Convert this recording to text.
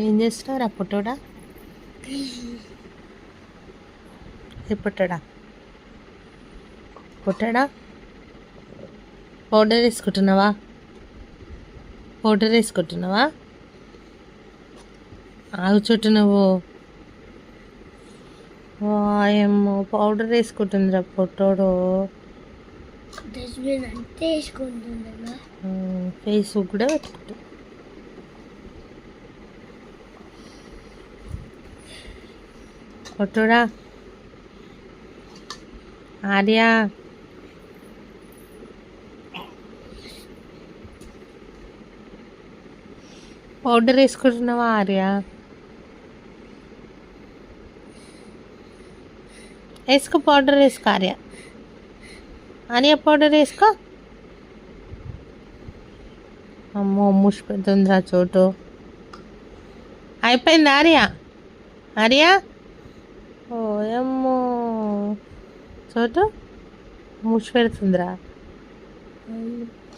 ఏం చేస్తున్నారా పుట్టోడా? పుట్టడా పుట్టడా powder వేసుకుంటున్నావా? Powder వేసుకుంటున్నావా? ఆగు చుట్టూ నువ్వు. వాయమ్మో పౌడర్ వేసుకుంటుందిరా పుట్టోడు. ఫేస్బుక్ కూడా పెట్టుకుంటా. పుట్టోడా ఆర్య పౌడర్ వేసుకుంటున్నావా ఆర్య? వేసుకో పౌడర్ వేసుకో ఆర్య. ఆర్య పౌడర్ వేసుకో. అమ్మో ముష్ పెడుతుందిరా చోటు. అయిపోయింది ఆర్య. ఆర్య ఓ అమ్మో చోటు ముష్ పెడుతుందిరా.